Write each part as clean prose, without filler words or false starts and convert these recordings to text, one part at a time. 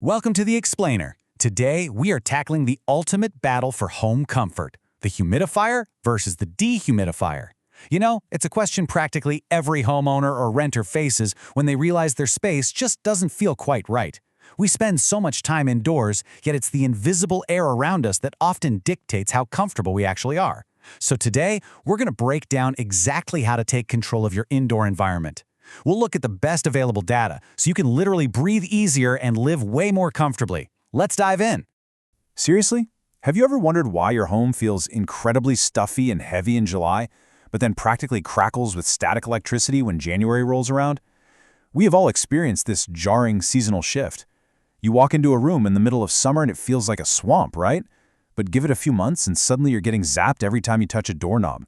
Welcome to The Explainer. Today, we are tackling the ultimate battle for home comfort, the humidifier versus the dehumidifier. You know, it's a question practically every homeowner or renter faces when they realize their space just doesn't feel quite right. We spend so much time indoors, yet it's the invisible air around us that often dictates how comfortable we actually are. So today, we're going to break down exactly how to take control of your indoor environment. We'll look at the best available data so you can literally breathe easier and live way more comfortably. Let's dive in. Seriously? Have you ever wondered why your home feels incredibly stuffy and heavy in July, but then practically crackles with static electricity when January rolls around? We have all experienced this jarring seasonal shift. You walk into a room in the middle of summer and it feels like a swamp, right? But give it a few months and suddenly you're getting zapped every time you touch a doorknob.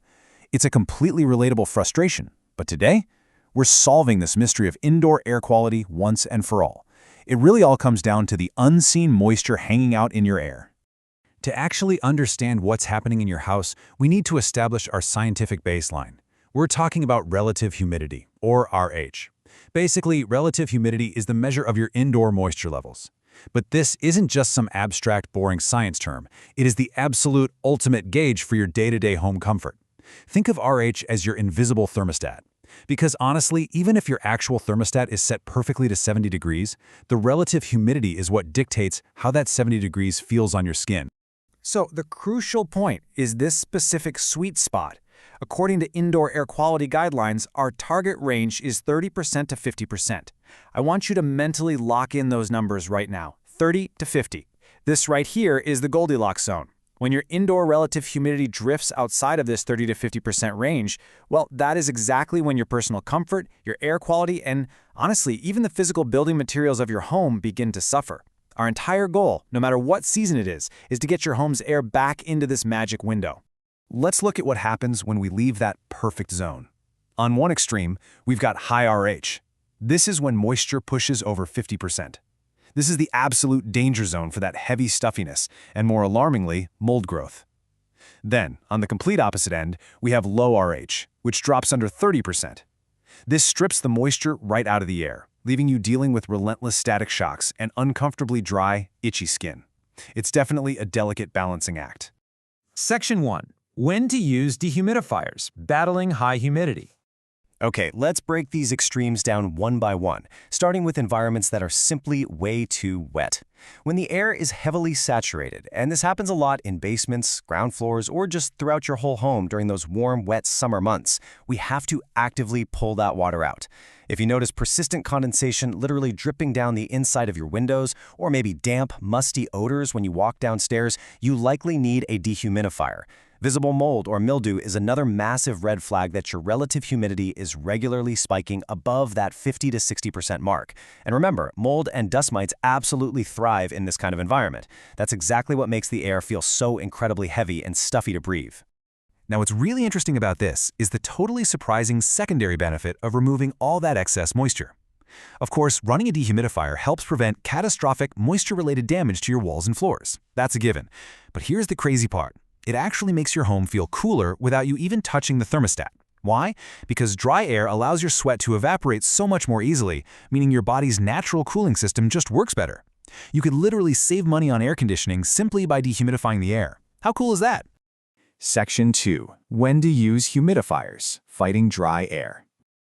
It's a completely relatable frustration. But today, we're solving this mystery of indoor air quality once and for all. It really all comes down to the unseen moisture hanging out in your air. To actually understand what's happening in your house, we need to establish our scientific baseline. We're talking about relative humidity, or RH. Basically, relative humidity is the measure of your indoor moisture levels. But this isn't just some abstract, boring science term. It is the absolute ultimate gauge for your day-to-day home comfort. Think of RH as your invisible thermostat. Because honestly, even if your actual thermostat is set perfectly to 70 degrees, the relative humidity is what dictates how that 70 degrees feels on your skin. So the crucial point is this specific sweet spot. According to indoor air quality guidelines, our target range is 30% to 50%. I want you to mentally lock in those numbers right now, 30 to 50. This right here is the Goldilocks zone. When your indoor relative humidity drifts outside of this 30 to 50% range, well, that is exactly when your personal comfort, your air quality, and honestly, even the physical building materials of your home begin to suffer. Our entire goal, no matter what season it is to get your home's air back into this magic window. Let's look at what happens when we leave that perfect zone. On one extreme, we've got high RH. This is when moisture pushes over 50%. This is the absolute danger zone for that heavy stuffiness, and more alarmingly, mold growth. Then, on the complete opposite end, we have low RH, which drops under 30%. This strips the moisture right out of the air, leaving you dealing with relentless static shocks and uncomfortably dry, itchy skin. It's definitely a delicate balancing act. Section 1. When to use dehumidifiers, battling high humidity. Okay, let's break these extremes down one by one, starting with environments that are simply way too wet. When the air is heavily saturated, and this happens a lot in basements, ground floors, or just throughout your whole home during those warm, wet summer months, we have to actively pull that water out. If you notice persistent condensation literally dripping down the inside of your windows, or maybe damp, musty odors when you walk downstairs, you likely need a dehumidifier. Visible mold or mildew is another massive red flag that your relative humidity is regularly spiking above that 50 to 60% mark. And remember, mold and dust mites absolutely thrive in this kind of environment. That's exactly what makes the air feel so incredibly heavy and stuffy to breathe. Now, what's really interesting about this is the totally surprising secondary benefit of removing all that excess moisture. Of course, running a dehumidifier helps prevent catastrophic moisture-related damage to your walls and floors. That's a given. But here's the crazy part. It actually makes your home feel cooler without you even touching the thermostat. Why? Because dry air allows your sweat to evaporate so much more easily, meaning your body's natural cooling system just works better. You could literally save money on air conditioning simply by dehumidifying the air. How cool is that? Section 2. When to use humidifiers, fighting dry air.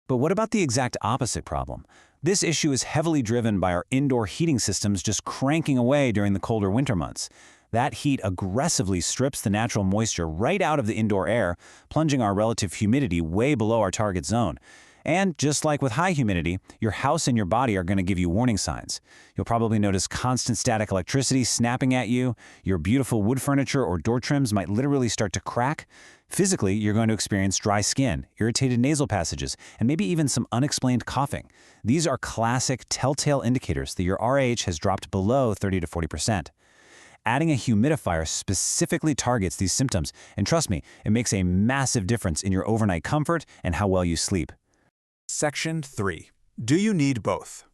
But what about the exact opposite problem? This issue is heavily driven by our indoor heating systems just cranking away during the colder winter months. That heat aggressively strips the natural moisture right out of the indoor air, plunging our relative humidity way below our target zone. And just like with high humidity, your house and your body are going to give you warning signs. You'll probably notice constant static electricity snapping at you. Your beautiful wood furniture or door trims might literally start to crack. Physically, you're going to experience dry skin, irritated nasal passages, and maybe even some unexplained coughing. These are classic telltale indicators that your RH has dropped below 30 to 40%. Adding a humidifier specifically targets these symptoms, and trust me, it makes a massive difference in your overnight comfort and how well you sleep. Section 3. Do you need both?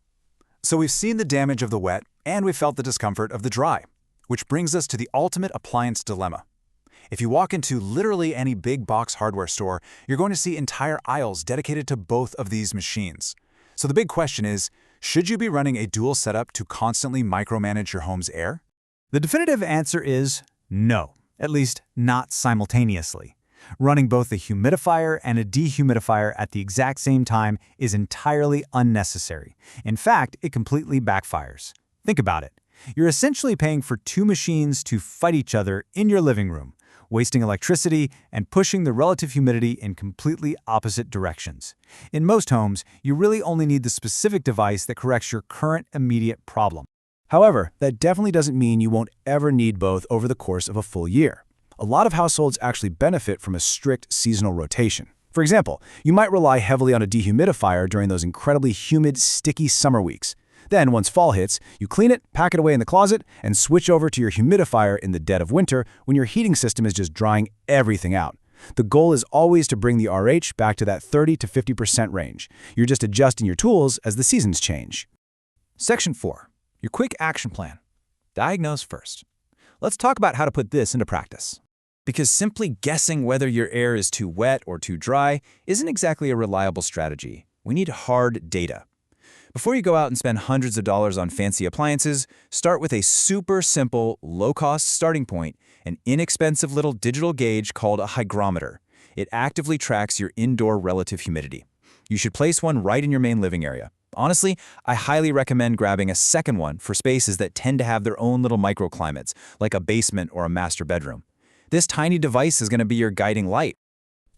So we've seen the damage of the wet, and we've felt the discomfort of the dry, which brings us to the ultimate appliance dilemma. If you walk into literally any big box hardware store, you're going to see entire aisles dedicated to both of these machines. So the big question is, Should you be running a dual setup to constantly micromanage your home's air? The definitive answer is no, at least not simultaneously. Running both a humidifier and a dehumidifier at the exact same time is entirely unnecessary. In fact, it completely backfires. Think about it. You're essentially paying for two machines to fight each other in your living room, wasting electricity and pushing the relative humidity in completely opposite directions. In most homes, you really only need the specific device that corrects your current immediate problem. However, that definitely doesn't mean you won't ever need both over the course of a full year. A lot of households actually benefit from a strict seasonal rotation. For example, you might rely heavily on a dehumidifier during those incredibly humid, sticky summer weeks. Then, once fall hits, you clean it, pack it away in the closet, and switch over to your humidifier in the dead of winter when your heating system is just drying everything out. The goal is always to bring the RH back to that 30 to 50% range. You're just adjusting your tools as the seasons change. Section 4. Your quick action plan. Diagnose first. Let's talk about how to put this into practice. Because simply guessing whether your air is too wet or too dry isn't exactly a reliable strategy. We need hard data. Before you go out and spend hundreds of dollars on fancy appliances, start with a super simple, low-cost starting point, an inexpensive little digital gauge called a hygrometer. It actively tracks your indoor relative humidity. You should place one right in your main living area. Honestly, I highly recommend grabbing a second one for spaces that tend to have their own little microclimates, like a basement or a master bedroom. This tiny device is going to be your guiding light.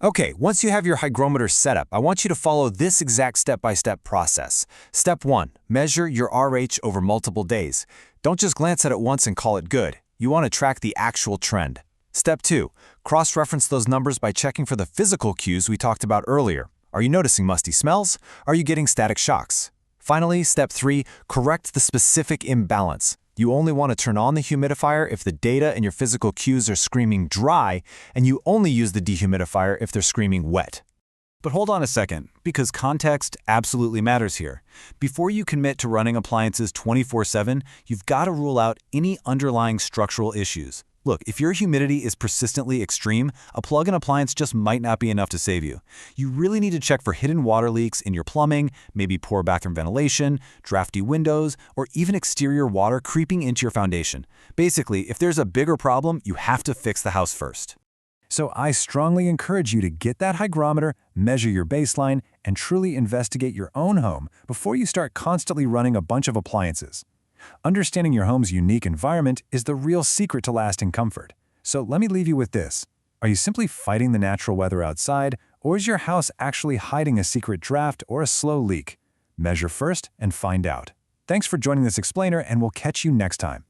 Okay, once you have your hygrometer set up, I want you to follow this exact step-by-step process. Step 1. Measure your RH over multiple days. Don't just glance at it once and call it good. You want to track the actual trend. Step 2. Cross-reference those numbers by checking for the physical cues we talked about earlier. Are you noticing musty smells? Are you getting static shocks? Finally, step 3. Correct the specific imbalance. You only want to turn on the humidifier if the data and your physical cues are screaming dry, and you only use the dehumidifier if they're screaming wet. But hold on a second, because context absolutely matters here. Before you commit to running appliances 24/7, you've got to rule out any underlying structural issues. Look, if your humidity is persistently extreme, a plug-in appliance just might not be enough to save you. You really need to check for hidden water leaks in your plumbing, maybe poor bathroom ventilation, drafty windows, or even exterior water creeping into your foundation. Basically, if there's a bigger problem, you have to fix the house first. So I strongly encourage you to get that hygrometer, measure your baseline, and truly investigate your own home before you start constantly running a bunch of appliances. Understanding your home's unique environment is the real secret to lasting comfort. So let me leave you with this. Are you simply fighting the natural weather outside, or is your house actually hiding a secret draft or a slow leak? Measure first and find out. Thanks for joining this explainer, and we'll catch you next time.